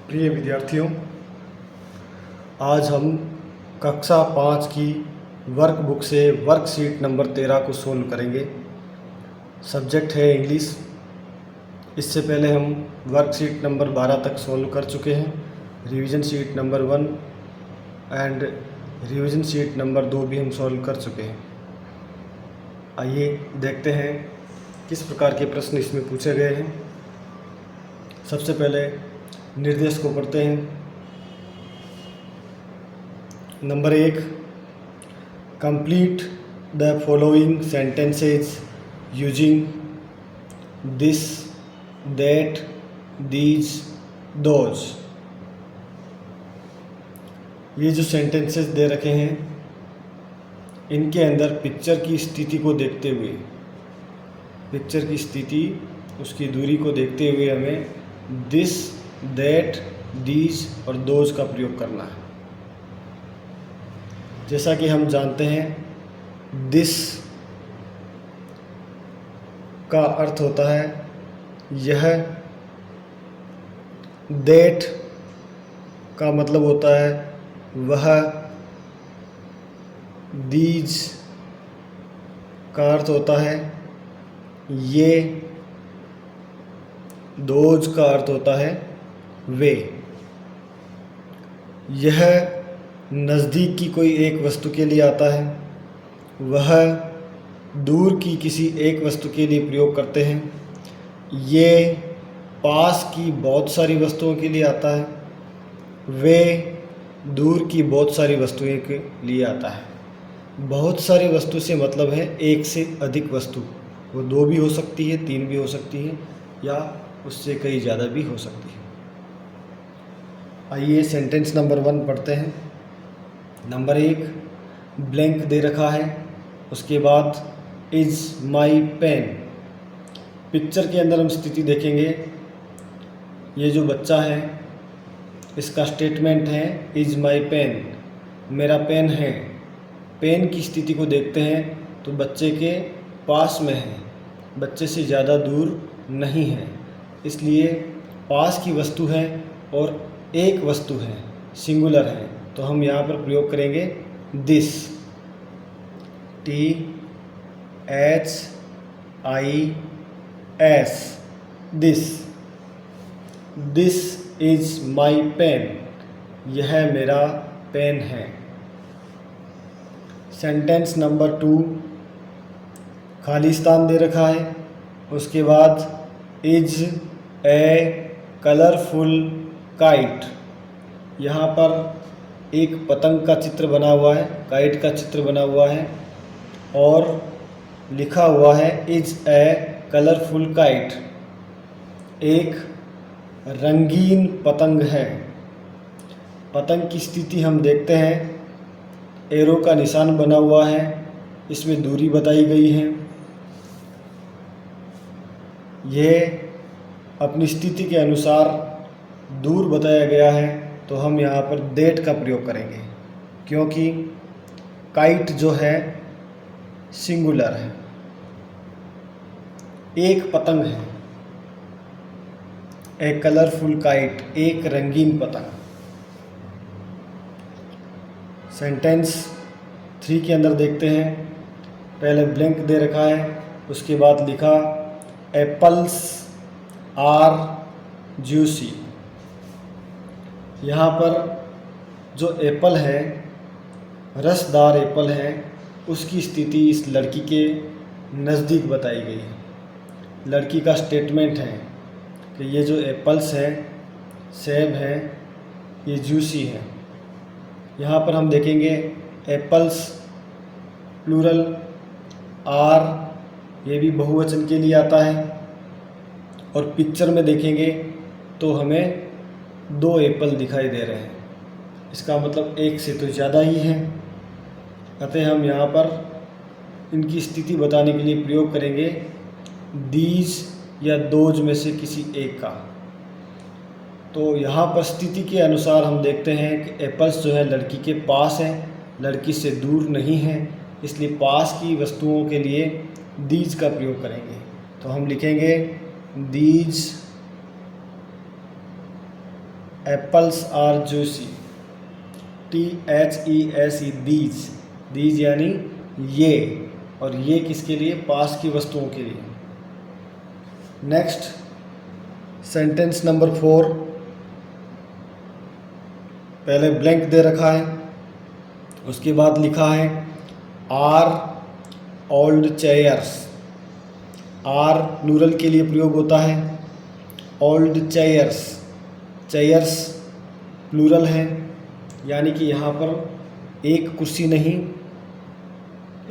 प्रिय विद्यार्थियों, आज हम कक्षा 5 की वर्कबुक से वर्कशीट नंबर 13 को सोल्व करेंगे। सब्जेक्ट है इंग्लिश। इससे पहले हम वर्कशीट नंबर 12 तक सोल्व कर चुके हैं। Revision sheet number 1 and revision sheet number 2 भी हम सोल्व कर चुके हैं। आइए देखते हैं किस प्रकार के प्रश्न इसमें पूछे गए हैं। सबसे पहले निर्देश को पढ़ते हैं। Number 1, complete the following sentences using this, that, these, those. ये जो सेंटेंसेस दे रखे हैं, इनके अंदर पिक्चर की स्थिति को देखते हुए, पिक्चर की स्थिति, उसकी दूरी को देखते हुए हमें दिस, दैट, दीज और दोज का प्रयोग करना है। जैसा कि हम जानते हैं, दिस का अर्थ होता है यह, दैट का मतलब होता है वह, दीज का अर्थ होता है ये, दोज का अर्थ होता है वे। यह नज़दीक की कोई एक वस्तु के लिए आता है, वह दूर की किसी एक वस्तु के लिए प्रयोग करते हैं, ये पास की बहुत सारी वस्तुओं के लिए आता है, वे दूर की बहुत सारी वस्तुओं के लिए आता है। बहुत सारी वस्तु से मतलब है एक से अधिक वस्तु। वो 2 भी हो सकती है, 3 भी हो सकती है, या उससे कई ज़्यादा भी हो सकती है। आइए सेंटेंस नंबर 1 पढ़ते हैं। नंबर 1, ब्लैंक दे रखा है, उसके बाद इज़ माई पेन। पिक्चर के अंदर हम स्थिति देखेंगे। ये जो बच्चा है, इसका स्टेटमेंट है इज़ माई पेन, मेरा पेन है। पेन की स्थिति को देखते हैं तो बच्चे के पास में है, बच्चे से ज़्यादा दूर नहीं है, इसलिए पास की वस्तु है और एक वस्तु है, सिंगुलर है, तो हम यहाँ पर प्रयोग करेंगे this, THIS, this. This is my pen, यह मेरा पेन है। सेंटेंस नंबर 2, खाली स्थान दे रखा है, उसके बाद इज ए कलरफुल काइट। यहाँ पर एक पतंग का चित्र बना हुआ है, काइट का चित्र बना हुआ है और लिखा हुआ है इज ए कलरफुल काइट। एक रंगीन पतंग है। पतंग की स्थिति हम देखते हैं, एरो का निशान बना हुआ है, इसमें दूरी बताई गई है। यह अपनी स्थिति के अनुसार दूर बताया गया है, तो हम यहाँ पर दैट का प्रयोग करेंगे, क्योंकि काइट जो है सिंगुलर है, एक पतंग है। ए कलरफुल काइट, एक रंगीन पतंग। सेंटेंस 3 के अंदर देखते हैं। पहले ब्लैंक दे रखा है, उसके बाद लिखा एप्पल्स आर जूसी। यहाँ पर जो एप्पल है, रसदार एप्पल है, उसकी स्थिति इस लड़की के नज़दीक बताई गई है। लड़की का स्टेटमेंट है कि ये जो एप्पल्स है, सेब है, ये जूसी है। यहाँ पर हम देखेंगे एप्पल्स प्लूरल, आर ये भी बहुवचन के लिए आता है, और पिक्चर में देखेंगे तो हमें 2 एप्पल दिखाई दे रहे हैं, इसका मतलब एक से तो ज़्यादा ही है। अतः हम यहाँ पर इनकी स्थिति बताने के लिए प्रयोग करेंगे दीज या दोज में से किसी एक का। तो यहाँ पर स्थिति के अनुसार हम देखते हैं कि एप्पल्स जो है लड़की के पास है, लड़की से दूर नहीं है, इसलिए पास की वस्तुओं के लिए दीज का प्रयोग करेंगे। तो हम लिखेंगे these apples are juicy, THESE, these यानी ये, और ये किसके लिए? पास की वस्तुओं के लिए। नेक्स्ट सेंटेंस नंबर 4, पहले ब्लैंक दे रखा है, उसके बाद लिखा है are old chairs. Are plural के लिए प्रयोग होता है, ओल्ड चेयर्स, चेयर्स प्लूरल है, यानी कि यहाँ पर एक कुर्सी नहीं,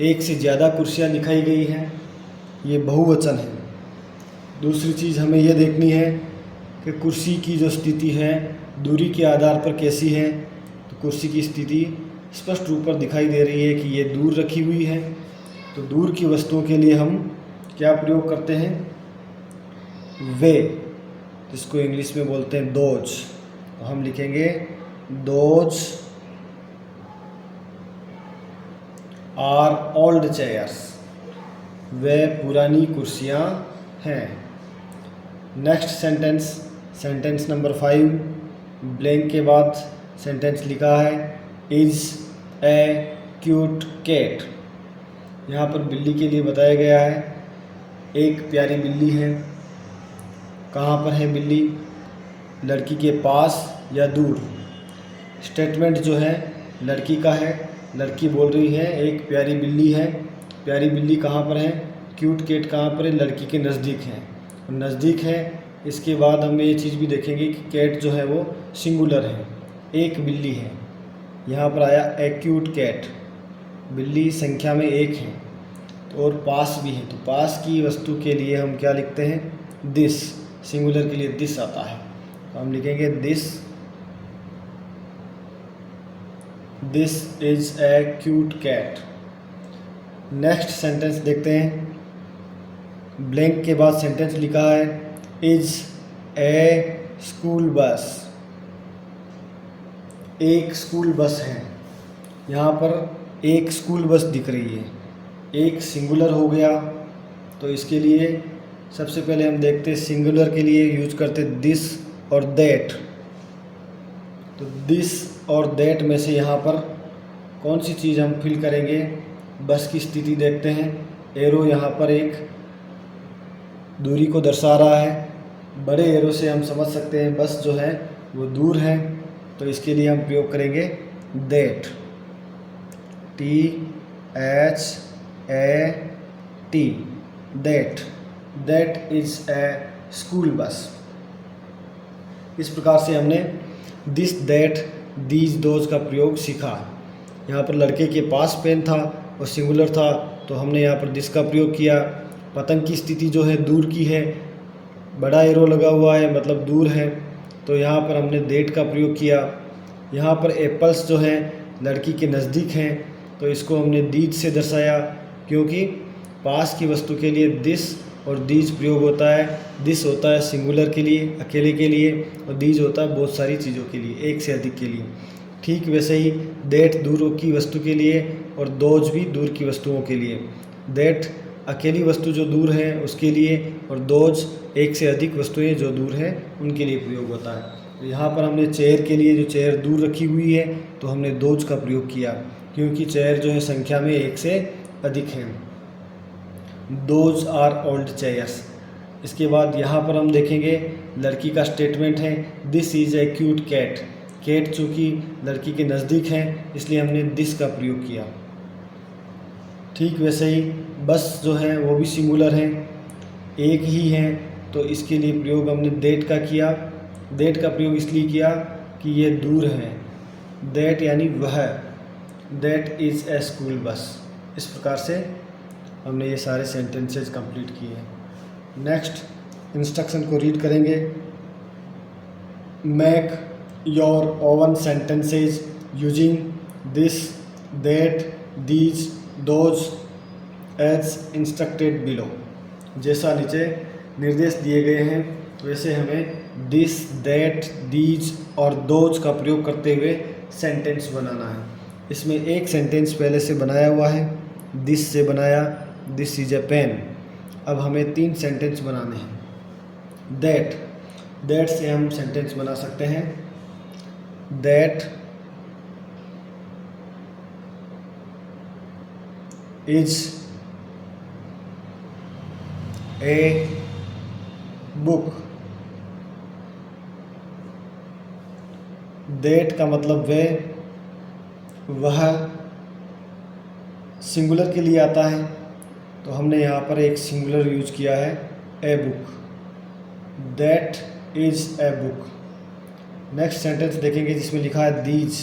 एक से ज़्यादा कुर्सियाँ दिखाई गई हैं, ये बहुवचन है। दूसरी चीज़ हमें ये देखनी है कि कुर्सी की जो स्थिति है दूरी के आधार पर कैसी है। तो कुर्सी की स्थिति स्पष्ट रूप पर दिखाई दे रही है कि ये दूर रखी हुई है। तो दूर की वस्तुओं के लिए हम क्या प्रयोग करते हैं? वे, जिसको इंग्लिश में बोलते हैं दोज। तो हम लिखेंगे दोज आर ओल्ड चेयर्स, वे पुरानी कुर्सियाँ हैं। Next sentence, sentence number 5, blank के बाद सेंटेंस लिखा है इज़ ए क्यूट कैट। यहाँ पर बिल्ली के लिए बताया गया है, एक प्यारी बिल्ली है। कहाँ पर है बिल्ली? लड़की के पास या दूर? स्टेटमेंट जो है लड़की का है, लड़की बोल रही है एक प्यारी बिल्ली है। प्यारी बिल्ली कहाँ पर है? क्यूट कैट कहाँ पर है? लड़की के नज़दीक है, नज़दीक है। इसके बाद हम ये चीज़ भी देखेंगे कि कैट जो है वो सिंगुलर है, एक बिल्ली है। यहाँ पर आया ए क्यूट कैट, बिल्ली संख्या में एक है, और पास भी है। तो पास की वस्तु के लिए हम क्या लिखते हैं? दिस, सिंगुलर के लिए दिस आता है। तो हम लिखेंगे this is a cute cat. Next sentence देखते हैं, ब्लैंक के बाद सेंटेंस लिखा है इज ए स्कूल बस। एक स्कूल बस है, यहाँ पर एक स्कूल बस दिख रही है, एक सिंगुलर हो गया। तो इसके लिए सबसे पहले हम देखते हैं सिंगुलर के लिए यूज करते दिस और दैट। तो दिस और दैट में से यहाँ पर कौन सी चीज़ हम फिल करेंगे? बस की स्थिति देखते हैं। एरो यहाँ पर एक दूरी को दर्शा रहा है, बड़े एरो से हम समझ सकते हैं बस जो है वो दूर है। तो इसके लिए हम प्रयोग करेंगे that, THAT, that is a school bus. इस प्रकार से हमने दिस, दैट, दीज, दोज का प्रयोग सीखा। यहाँ पर लड़के के पास पेन था और सिंगुलर था, तो हमने यहाँ पर दिस का प्रयोग किया। पतंग की स्थिति जो है दूर की है, बड़ा एरो लगा हुआ है मतलब दूर है, तो यहाँ पर हमने दैट का प्रयोग किया। यहाँ पर एप्पल्स जो हैं लड़की के नज़दीक हैं, तो इसको हमने दीज से दर्शाया, क्योंकि पास की वस्तु के लिए दिस और दीज प्रयोग होता है। दिस होता है सिंगुलर के लिए, अकेले के लिए, और दीज होता है बहुत सारी चीज़ों के लिए, एक से अधिक के लिए। ठीक वैसे ही दैट दूर की वस्तु के लिए और दोज भी दूर की वस्तुओं के लिए। दैट अकेली वस्तु जो दूर है उसके लिए, और दोज एक से अधिक वस्तुएं जो दूर हैं उनके लिए प्रयोग होता है। तो यहाँ पर हमने चेयर के लिए, जो चेयर दूर रखी हुई है, तो हमने दोज का प्रयोग किया, क्योंकि चेयर जो है संख्या में एक से अधिक है। Those are old chairs. इसके बाद यहाँ पर हम देखेंगे लड़की का स्टेटमेंट है this is a cute cat. Cat चूँकि लड़की के नज़दीक है इसलिए हमने दिस का प्रयोग किया। ठीक वैसे ही बस जो है वो भी सिंगुलर है, एक ही है, तो इसके लिए प्रयोग हमने दैट का किया। दैट का प्रयोग इसलिए किया कि ये दूर है, दैट यानी वह, that is a school bus. इस प्रकार से हमने ये सारे सेंटेंसेस कंप्लीट किए। नेक्स्ट इंस्ट्रक्शन को रीड करेंगे। Make your own sentences using this, that, these, those as instructed below. जैसा नीचे निर्देश दिए गए हैं वैसे हमें दिस, दैट, दीज और दोज का प्रयोग करते हुए सेंटेंस बनाना है। इसमें एक सेंटेंस पहले से बनाया हुआ है, दिस से बनाया, दिस इज ए पेन। अब हमें 3 सेंटेंस बनाने हैं। दैट से हम सेंटेंस बना सकते हैं that is a book. That का मतलब वह सिंगुलर के लिए आता है, तो हमने यहाँ पर एक सिंगुलर यूज किया है, a book. That is a book. Next sentence देखेंगे जिसमें लिखा है दीज।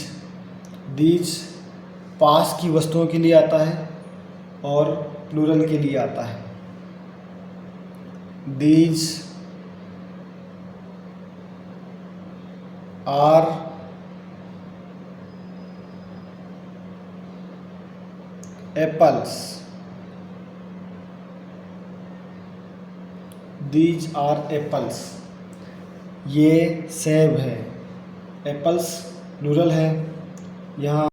दीज पास की वस्तुओं के लिए आता है और प्लूरल के लिए आता है। These are apples. These are apples. ये सेब है। एप्पल्स प्लूरल है। यहाँ